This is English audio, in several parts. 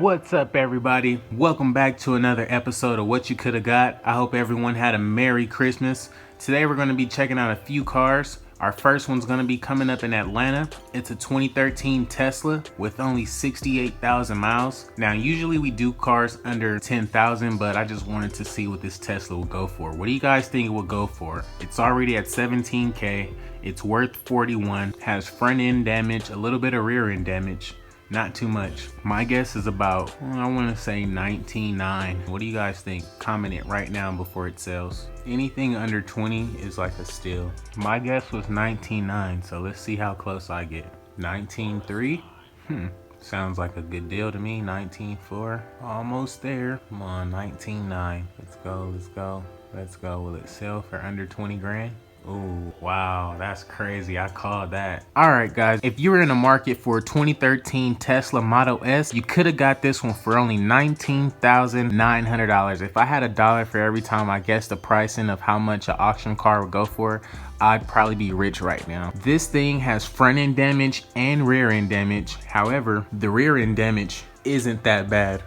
What's up, everybody? Welcome back to another episode of What You Coulda Got. I hope everyone had a Merry Christmas. Today we're going to be checking out a few cars. Our first one's going to be coming up in Atlanta. It's a 2013 Tesla with only 68,000 miles. Now, usually we do cars under 10,000, but I just wanted to see what this Tesla will go for. What do you guys think it will go for? It's already at 17K. It's worth 41. Has front end damage, a little bit of rear end damage. Not too much. My guess is about, I want to say 19.9. What do you guys think? Comment it right now before it sells. Anything under 20 is like a steal. My guess was 19.9, so let's see how close I get. 19.3? Sounds like a good deal to me. 19.4, almost there. Come on, 19.9. Let's go, let's go, let's go. Will it sell for under 20 grand? Oh, wow, that's crazy. I called that. All right, guys, if you were in the market for a 2013 Tesla Model S, you could have got this one for only $19,900. If I had $1 for every time I guessed the pricing of how much an auction car would go for, I'd probably be rich right now. This thing has front end damage and rear end damage. However, the rear end damage isn't that bad.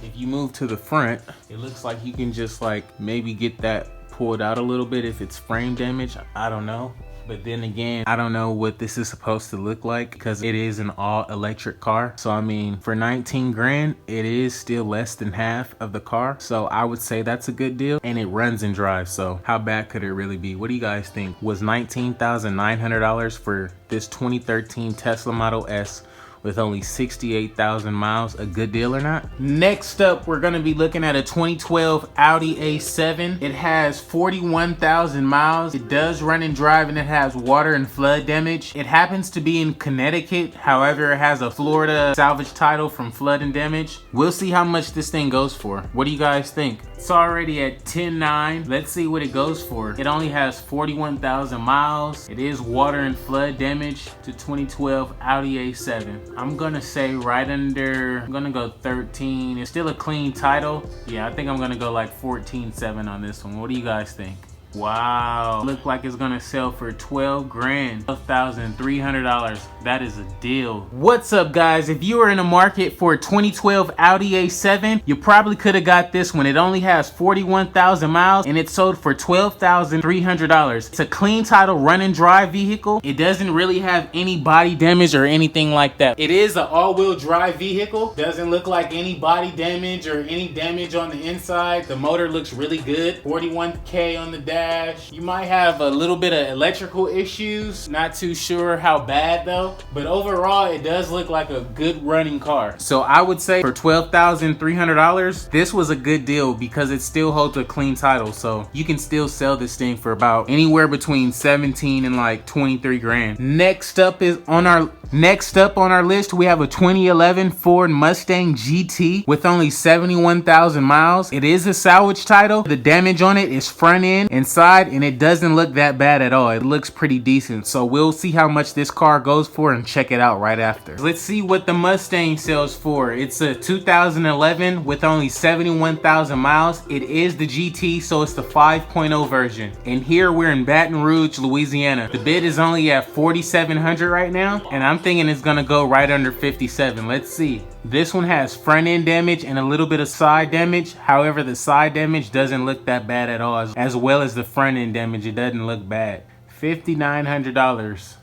If you move to the front, it looks like you can just like maybe get that pulled out a little bit if it's frame damage. I don't know, but then again, I don't know what this is supposed to look like because it is an all electric car. So I mean, for 19 grand, it is still less than half of the car, so I would say that's a good deal, and it runs and drives, so how bad could it really be? What do you guys think? Was $19,900 for this 2013 Tesla Model S with only 68,000 miles a good deal or not? Next up, we're gonna be looking at a 2012 Audi A7. It has 41,000 miles. It does run and drive, and it has water and flood damage. It happens to be in Connecticut. However, it has a Florida salvage title from flood and damage. We'll see how much this thing goes for. What do you guys think? It's already at 10.9. Let's see what it goes for. It only has 41,000 miles. It is water and flood damage to 2012 Audi A7. I'm gonna say right under, I'm gonna go 13. It's still a clean title. Yeah, I think I'm gonna go like 14.7 on this one. What do you guys think? Wow, look like it's gonna sell for 12 grand, $12,300. That is a deal. What's up, guys? If you are in the market for a 2012 Audi A7, you probably could have got this one. It only has 41,000 miles and it sold for $12,300. It's a clean title run and drive vehicle. It doesn't really have any body damage or anything like that. It is an all-wheel drive vehicle. Doesn't look like any body damage or any damage on the inside. The motor looks really good. 41K on the dash. You might have a little bit of electrical issues. Not too sure how bad though, but overall it does look like a good running car. So I would say for $12,300, this was a good deal because it still holds a clean title. So you can still sell this thing for about anywhere between 17 and like 23 grand. Next up on our list, we have a 2011 Ford Mustang Gt with only 71,000 miles. It is a salvage title. The damage on it is front end and side, and it doesn't look that bad at all. It looks pretty decent. So we'll see how much this car goes for and check it out right after. Let's see what the Mustang sells for. It's a 2011 with only 71,000 miles. It is the GT, so it's the 5.0 version. And here we're in Baton Rouge, Louisiana. The bid is only at $4,700 right now, and I'm thinking it's gonna go right under 57. Let's see. This one has front end damage and a little bit of side damage. However, the side damage doesn't look that bad at all, as well as the front end damage. It doesn't look bad. $5,900.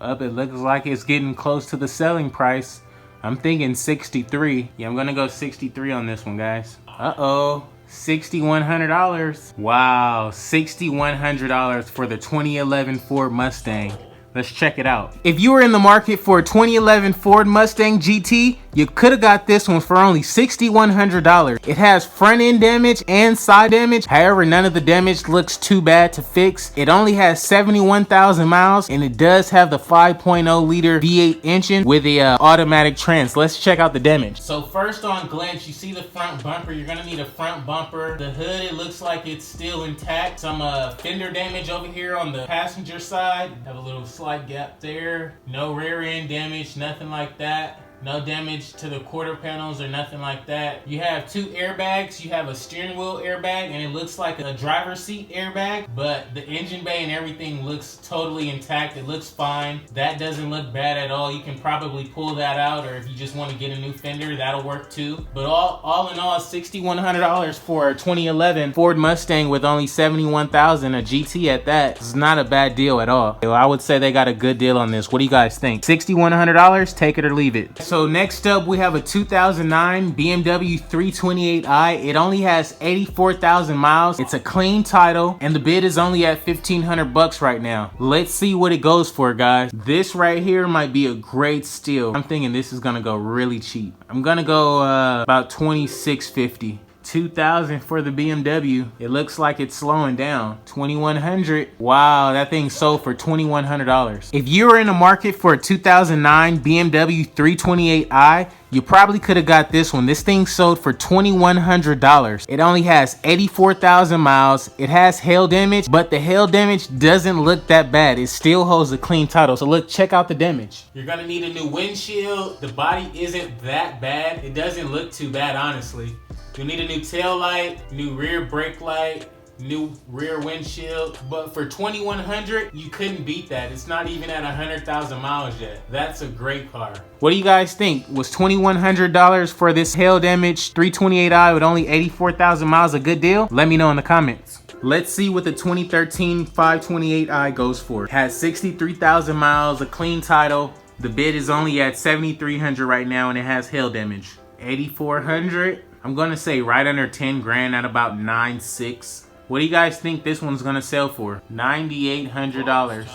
Up, it looks like it's getting close to the selling price. I'm thinking 63. Yeah, I'm gonna go 63 on this one, guys. Uh-oh. $6,100. Wow, $6,100 for the 2011 Ford Mustang. Let's check it out. If you were in the market for a 2011 Ford Mustang GT, you could have got this one for only $6,100. It has front end damage and side damage. However, none of the damage looks too bad to fix. It only has 71,000 miles, and it does have the 5.0 liter V8 engine with the automatic trans. Let's check out the damage. So first on glance, you see the front bumper. You're gonna need a front bumper. The hood, it looks like it's still intact. Some fender damage over here on the passenger side. Have a little slight gap there. No rear end damage, nothing like that. No damage to the quarter panels or nothing like that. You have 2 airbags. You have a steering wheel airbag, and it looks like a driver's seat airbag, but the engine bay and everything looks totally intact. It looks fine. That doesn't look bad at all. You can probably pull that out, or if you just want to get a new fender, that'll work too. But all in all, $6,100 for a 2011 Ford Mustang with only 71,000, a GT at that. It's not a bad deal at all. I would say they got a good deal on this. What do you guys think? $6,100, take it or leave it. So next up, we have a 2009 BMW 328i. It only has 84,000 miles. It's a clean title, and the bid is only at $1,500 right now. Let's see what it goes for, guys. This right here might be a great steal. I'm thinking this is gonna go really cheap. I'm gonna go about $2,650. $2,000 for the BMW. It looks like it's slowing down. $2,100. Wow, that thing sold for $2,100. If you were in the market for a 2009 BMW 328i, you probably could have got this one. This thing sold for $2,100. It only has 84,000 miles. It has hail damage, but the hail damage doesn't look that bad. It still holds a clean title. So look, check out the damage. You're gonna need a new windshield. The body isn't that bad. It doesn't look too bad, honestly. You'll need a new tail light, new rear brake light, new rear windshield. But for $2,100, you couldn't beat that. It's not even at 100,000 miles yet. That's a great car. What do you guys think? Was $2,100 for this hail damage 328i with only 84,000 miles a good deal? Let me know in the comments. Let's see what the 2013 528i goes for. It has 63,000 miles, a clean title. The bid is only at $7,300 right now, and it has hail damage. 8,400. I'm gonna say right under 10 grand at about 9.6. What do you guys think this one's gonna sell for? $9,800.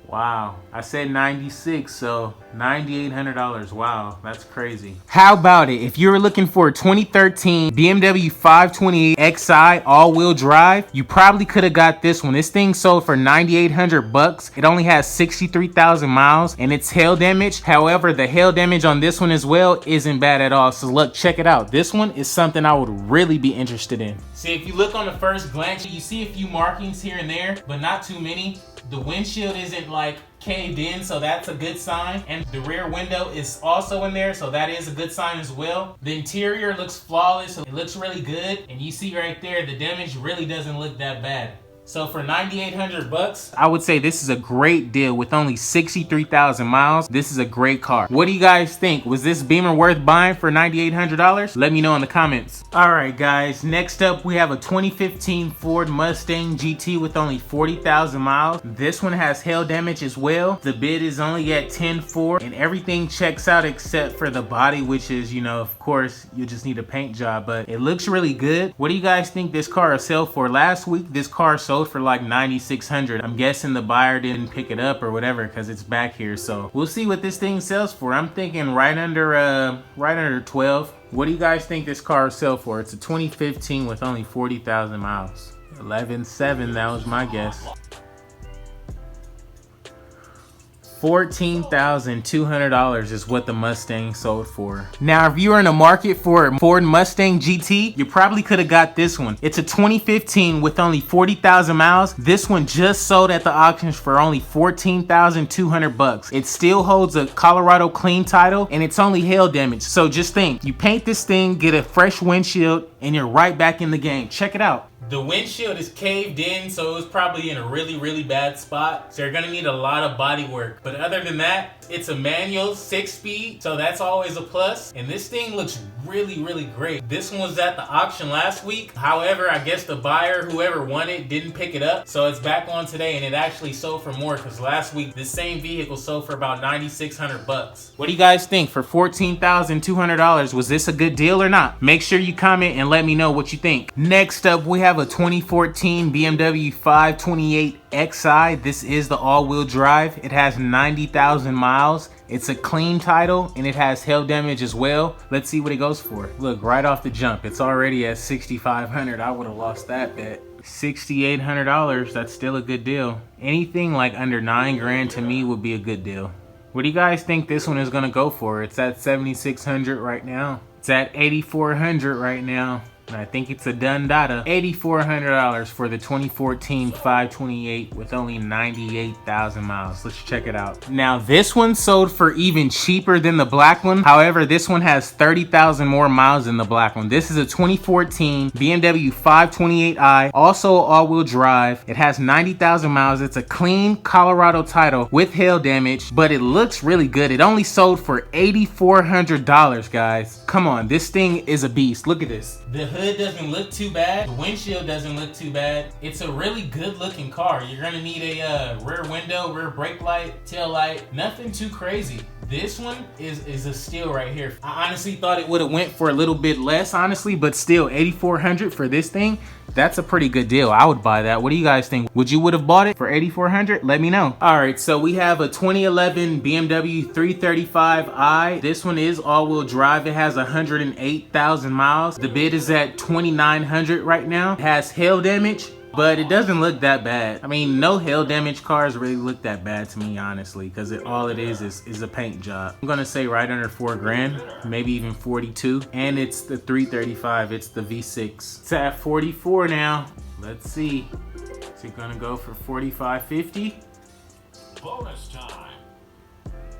Wow, I said 96, so $9,800. Wow, that's crazy. How about it? If you were looking for a 2013 BMW 528 Exide all-wheel drive, you probably could have got this one. This thing sold for $9,800. It only has 63,000 miles, and it's hail damage. However, the hail damage on this one as well isn't bad at all. So look, check it out. This one is something I would really be interested in. See, if you look on the first glance, you see a few markings here and there, but not too many. The windshield isn't like caved in, so that's a good sign. And the rear window is also in there, so that is a good sign as well. The interior looks flawless, so it looks really good. And you see right there, the damage really doesn't look that bad. So for $9,800, I would say this is a great deal with only 63,000 miles. This is a great car. What do you guys think? Was this Beamer worth buying for $9,800? Let me know in the comments. All right, guys. Next up, we have a 2015 Ford Mustang GT with only 40,000 miles. This one has hail damage as well. The bid is only at $10,400, and everything checks out except for the body, which is, you know, of course, you just need a paint job, but it looks really good. What do you guys think this car will sell for? Last week, this car sold for like $9,600. I'm guessing the buyer didn't pick it up or whatever because it's back here. So we'll see what this thing sells for. I'm thinking right under 12. What do you guys think this car will sell for? It's a 2015 with only 40,000 miles. 11.7, that was my guess. $14,200 is what the Mustang sold for. Now, if you were in the market for a Ford Mustang GT, you probably could have got this one. It's a 2015 with only 40,000 miles. This one just sold at the auctions for only $14,200. It still holds a Colorado clean title, and it's only hail damage. So just think, you paint this thing, get a fresh windshield, and you're right back in the game. Check it out. The windshield is caved in, so it was probably in a really bad spot. So you're gonna need a lot of body work. But other than that, it's a manual 6-speed, so that's always a plus. And this thing looks really great. This one was at the auction last week. However, I guess the buyer, whoever won it, didn't pick it up. So it's back on today, and it actually sold for more because last week, this same vehicle sold for about $9,600. What do you guys think? For $14,200, was this a good deal or not? Make sure you comment and let me know what you think. Next up, we have a 2014 BMW 528 Exide. This is the all-wheel drive. It has 90,000 miles. It's a clean title, and it has hail damage as well. Let's see what it goes for. Look, right off the jump, it's already at $6,500. I would have lost that bet. $6,800, that's still a good deal. Anything like under 9 grand to me would be a good deal. What do you guys think this one is gonna go for? It's at $7,600 right now. It's at $8,400 right now. And I think it's a done data. $8,400 for the 2014 528 with only 98,000 miles. Let's check it out. Now this one sold for even cheaper than the black one. However, this one has 30,000 more miles than the black one. This is a 2014 BMW 528i, also all-wheel drive. It has 90,000 miles. It's a clean Colorado title with hail damage, but it looks really good. It only sold for $8,400, guys. Come on, this thing is a beast. Look at this. The hood doesn't look too bad. The windshield doesn't look too bad. It's a really good looking car. You're gonna need a rear window, rear brake light, tail light, nothing too crazy. This one is a steal right here. I honestly thought it would have went for a little bit less, honestly, but still $8,400 for this thing. That's a pretty good deal. I would buy that. What do you guys think? Would you have bought it for $8,400? Let me know. All right, so we have a 2011 BMW 335i. This one is all-wheel drive. It has 108,000 miles. The bid is at $2,900 right now. It has hail damage, but it doesn't look that bad. I mean, no hail damage cars really look that bad to me, honestly, because all it is a paint job. I'm gonna say right under 4 grand, maybe even 42. And it's the 335, it's the V6. It's at 44 now. Let's see. Is it gonna go for 45.50? Bonus time.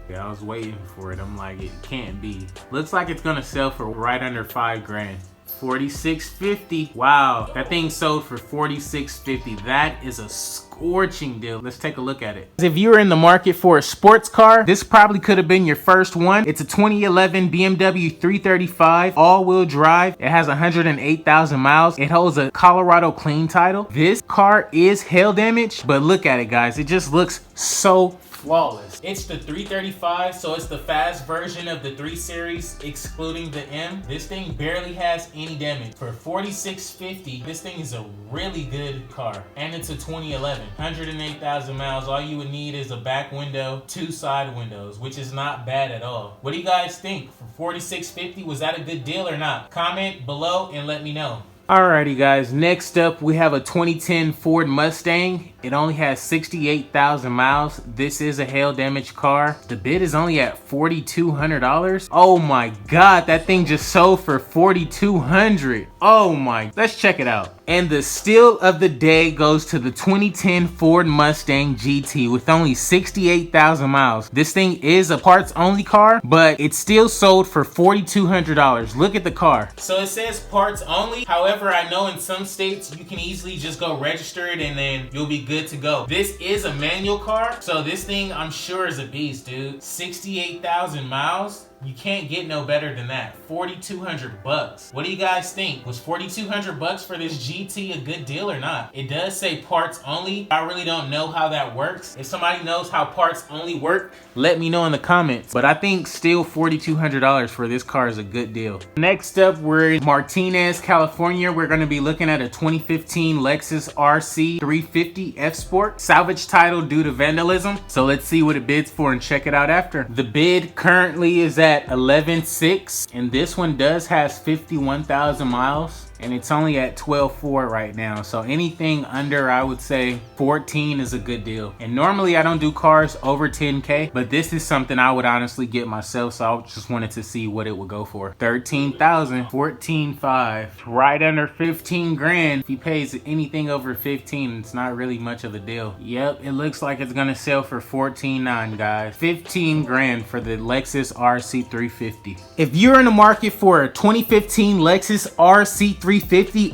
Yeah, I was waiting for it. I'm like, it can't be. Looks like it's gonna sell for right under 5 grand. 46.50. Wow, that thing sold for 46.50. That is a scorching deal. Let's take a look at it. If you're in the market for a sports car, this probably could have been your first one. It's a 2011 BMW 335 all-wheel drive. It has 108,000 miles. It holds a Colorado clean title. This car is hail damaged, but look at it, guys. It just looks so flawless. It's the 335, so it's the fast version of the 3 Series, excluding the M. This thing barely has any damage. For $46.50, this thing is a really good car. And it's a 2011, 108,000 miles. All you would need is a back window, 2 side windows, which is not bad at all. What do you guys think? For $46.50, was that a good deal or not? Comment below and let me know. Alrighty guys, next up we have a 2010 Ford Mustang. It only has 68,000 miles. This is a hail damaged car. The bid is only at $4,200. Oh my God, that thing just sold for $4,200. Oh my, let's check it out. And the steal of the day goes to the 2010 Ford Mustang GT with only 68,000 miles. This thing is a parts only car, but it still sold for $4,200. Look at the car. So it says parts only. However, I know in some states you can easily just go register it and then you'll be good to go. This is a manual car, so this thing I'm sure is a beast, dude. 68,000 miles. You can't get no better than that. 4,200 bucks. What do you guys think? Was 4,200 bucks for this GT a good deal or not? It does say parts only. I really don't know how that works. If somebody knows how parts only work, let me know in the comments. But I think still $4,200 for this car is a good deal. Next up, we're in Martinez, California. We're gonna be looking at a 2015 Lexus RC 350 F Sport. Salvage title due to vandalism. So let's see what it bids for and check it out after. The bid currently is at 11.6, and this one does has 51,000 miles. And it's only at 12.4 right now. So anything under, I would say 14 is a good deal. And normally I don't do cars over 10K, but this is something I would honestly get myself. So I just wanted to see what it would go for. 13,000, 14.5, right under 15 grand. If he pays anything over 15, it's not really much of a deal. Yep, it looks like it's gonna sell for 14.9, guys. 15 grand for the Lexus RC 350. If you're in the market for a 2015 Lexus RC 350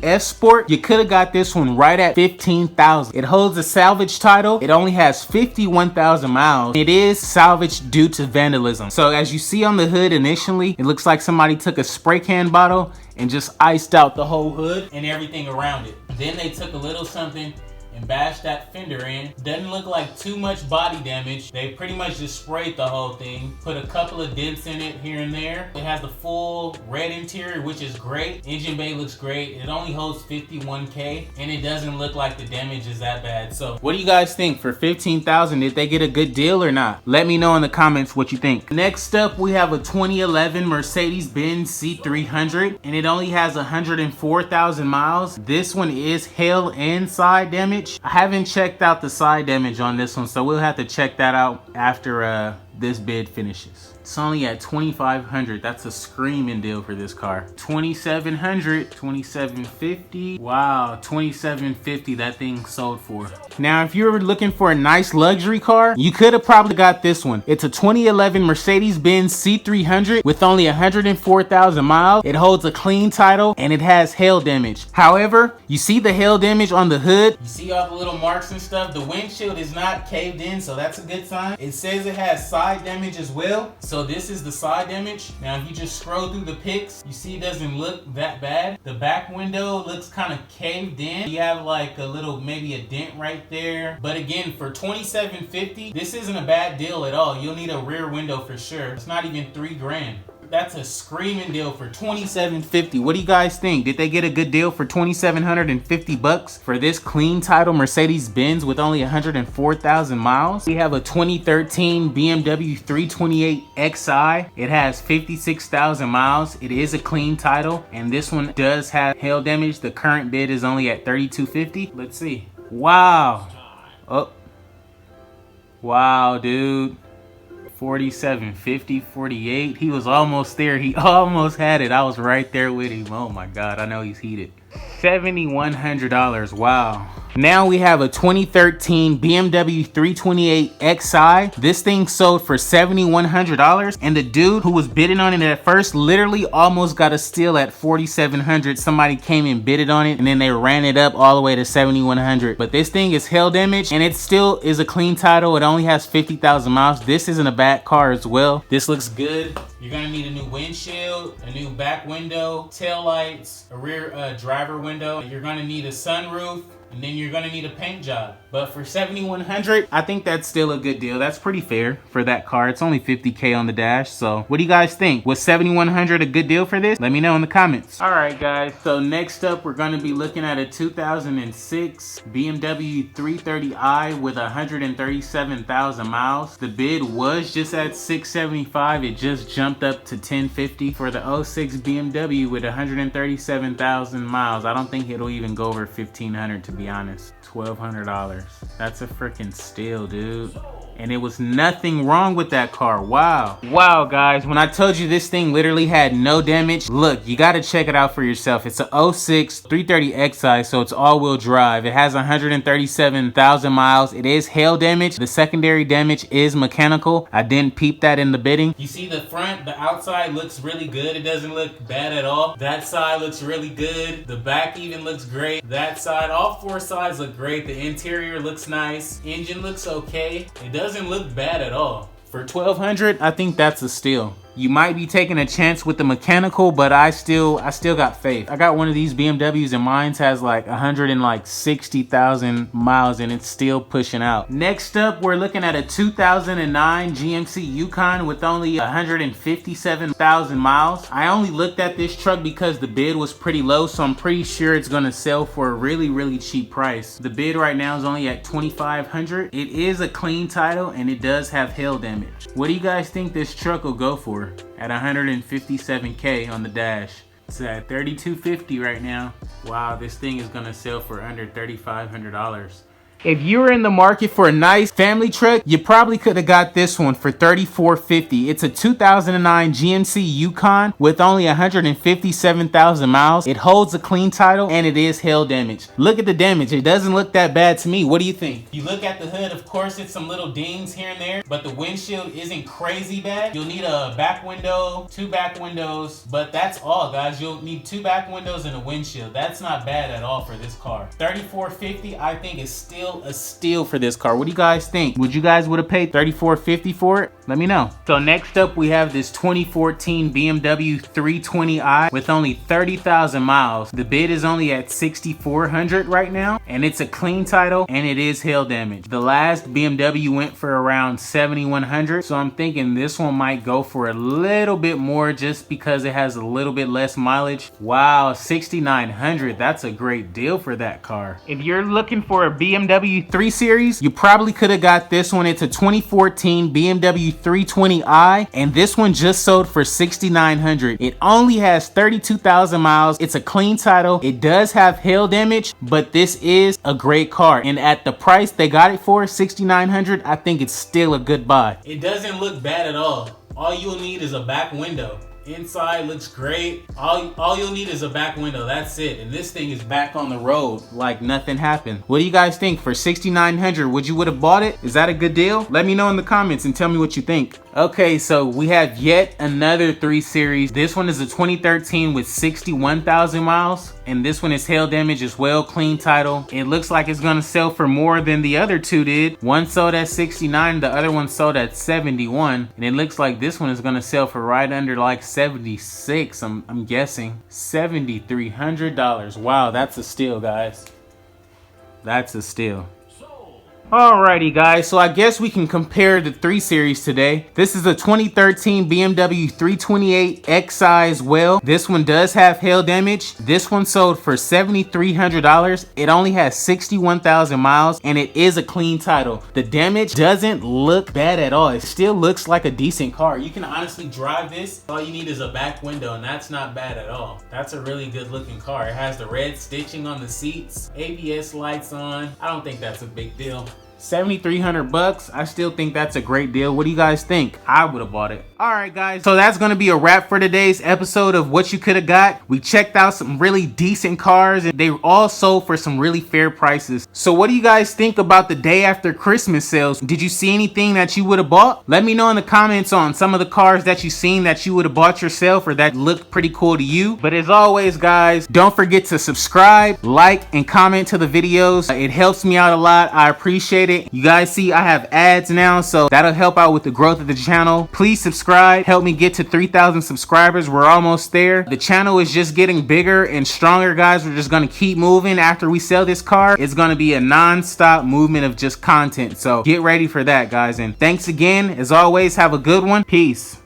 F Sport, you could have got this one right at 15,000. It holds a salvage title. It only has 51,000 miles. It is salvaged due to vandalism. So as you see on the hood initially, it looks like somebody took a spray can bottle and just iced out the whole hood and everything around it. Then they took a little something and bashed that fender in. Doesn't look like too much body damage. They pretty much just sprayed the whole thing, put a couple of dents in it here and there. It has the full red interior, which is great. Engine bay looks great. It only holds 51K, and it doesn't look like the damage is that bad. So what do you guys think? For 15,000, did they get a good deal or not? Let me know in the comments what you think. Next up, we have a 2011 Mercedes-Benz C300, and it only has 104,000 miles. This one is hail and side damage. I haven't checked out the side damage on this one, so we'll have to check that out after this bid finishes. It's only at $2,500. That's a screaming deal for this car. $2,700, $2,750. Wow, $2,750 that thing sold for. Now, if you're looking for a nice luxury car, you could have probably got this one. It's a 2011 Mercedes-Benz C300 with only 104,000 miles. It holds a clean title and it has hail damage. However, you see the hail damage on the hood. You see all the little marks and stuff. The windshield is not caved in, so that's a good sign. It says it has side damage as well. So this is the side damage. Now, if you just scroll through the pics, you see it doesn't look that bad. The back window looks kind of caved in. You have like a little, maybe a dent right there. But again, for $2,750, this isn't a bad deal at all. You'll need a rear window for sure. It's not even $3,000. That's a screaming deal for $2,750. What do you guys think? Did they get a good deal for $2,750 for this clean title Mercedes-Benz with only 104,000 miles? We have a 2013 BMW 328 Xi. It has 56,000 miles. It is a clean title, and this one does have hail damage. The current bid is only at $3,250. Let's see. Wow. Oh. Wow, dude. 4750, 48. He was almost there. He almost had it. I was right there with him. Oh my God, I know he's heated. $7,100. Wow. Now we have a 2013 BMW 328 Xi. This thing sold for $7,100, and the dude who was bidding on it at first literally almost got a steal at $4,700. Somebody came and bidded on it, and then they ran it up all the way to $7,100. But this thing is hail damage, and it still is a clean title. It only has 50,000 miles. This isn't a bad car as well. This looks good. You're gonna need a new windshield, a new back window, tail lights, a rear driver window. You're gonna need a sunroof, and then you're gonna need a paint job. But for $7,100, I think that's still a good deal. That's pretty fair for that car. It's only 50K on the dash. So what do you guys think? Was $7,100 a good deal for this? Let me know in the comments. All right, guys. So next up, we're gonna be looking at a 2006 BMW 330i with 137,000 miles. The bid was just at $675. It just jumped up to $1050 for the 06 BMW with 137,000 miles. I don't think it'll even go over $1,500, to be honest. $1,200. That's a freaking steal, dude. And it was nothing wrong with that car. Wow. Wow, guys. When I told you this thing literally had no damage, look, you got to check it out for yourself. It's a 06 330 Xi, so it's all-wheel drive. It has 137,000 miles. It is hail damage. The secondary damage is mechanical. I didn't peep that in the bidding. You see the front, the outside looks really good. It doesn't look bad at all. That side looks really good. The back even looks great. That side, all four sides look great. The interior looks nice. Engine looks okay. It doesn't look bad at all. For $1,200, I think that's a steal. You might be taking a chance with the mechanical, but I still got faith. I got one of these BMWs and mine has like 160,000 miles and it's still pushing out. Next up, we're looking at a 2009 GMC Yukon with only 157,000 miles. I only looked at this truck because the bid was pretty low, so I'm pretty sure it's gonna sell for a really cheap price. The bid right now is only at $2,500. It is a clean title and it does have hail damage. What do you guys think this truck will go for? At 157K on the dash. It's at $3,250 right now. Wow, this thing is gonna sell for under $3,500. If you were in the market for a nice family truck, you probably could have got this one for $3,450. It's a 2009 GMC Yukon with only 157,000 miles. It holds a clean title and it is hail damage. Look at the damage. It doesn't look that bad to me. What do you think? You look at the hood, of course, it's some little dings here and there, but the windshield isn't crazy bad. You'll need a back window, two back windows, but that's all, guys. You'll need two back windows and a windshield. That's not bad at all for this car. $3,450, I think, is still a steal for this car. What do you guys think? Would you guys would have paid $3,450 for it? Let me know. So next up, we have this 2014 BMW 320i with only 30,000 miles. The bid is only at $6,400 right now, and it's a clean title and it is hail damage. The last BMW went for around $7,100, so I'm thinking this one might go for a little bit more just because it has a little bit less mileage. Wow, $6,900. That's a great deal for that car. If you're looking for a BMW 3 Series, you probably could have got this one. It's a 2014 BMW 320i, and this one just sold for $6,900. It only has 32,000 miles. It's a clean title. It does have hail damage, but this is a great car, and at the price they got it for, $6,900, I think it's still a good buy. It doesn't look bad at all. All you'll need is a back window. Inside looks great. All you'll need is a back window. That's it. And this thing is back on the road like nothing happened. What do you guys think? For $6,900, would you have bought it? Is that a good deal? Let me know in the comments and tell me what you think. Okay, so we have yet another 3 Series. This one is a 2013 with 61,000 miles. And this one is hail damage as well, clean title. It looks like it's gonna sell for more than the other 2 did. One sold at 69, the other one sold at 71. And it looks like this one is gonna sell for right under like 76, I'm guessing. $7,300. Wow, that's a steal, guys. That's a steal. Alrighty guys, so I guess we can compare the 3 Series today. This is a 2013 BMW 328 Exide as well. This one does have hail damage. This one sold for $7,300. It only has 61,000 miles and it is a clean title. The damage doesn't look bad at all. It still looks like a decent car. You can honestly drive this. All you need is a back window and that's not bad at all. That's a really good looking car. It has the red stitching on the seats, ABS lights on. I don't think that's a big deal. $7,300. I still think that's a great deal. What do you guys think? I would have bought it. All right guys, so that's gonna be a wrap for today's episode of what you could have got. We checked out some really decent cars and they all sold for some really fair prices. So what do you guys think about the day after Christmas sales? Did you see anything that you would have bought? Let me know in the comments on some of the cars that you seen that you would have bought yourself or that looked pretty cool to you. But as always guys, don't forget to subscribe, like, and comment to the videos. It helps me out a lot. I appreciate it. You guys see I have ads now, so that'll help out with the growth of the channel. Please subscribe, help me get to 3,000 subscribers. We're almost there. The channel is just getting bigger and stronger guys. We're just gonna keep moving. After we sell this car, it's gonna be a non-stop movement of just content, so get ready for that guys. And thanks again. As always, have a good one. Peace.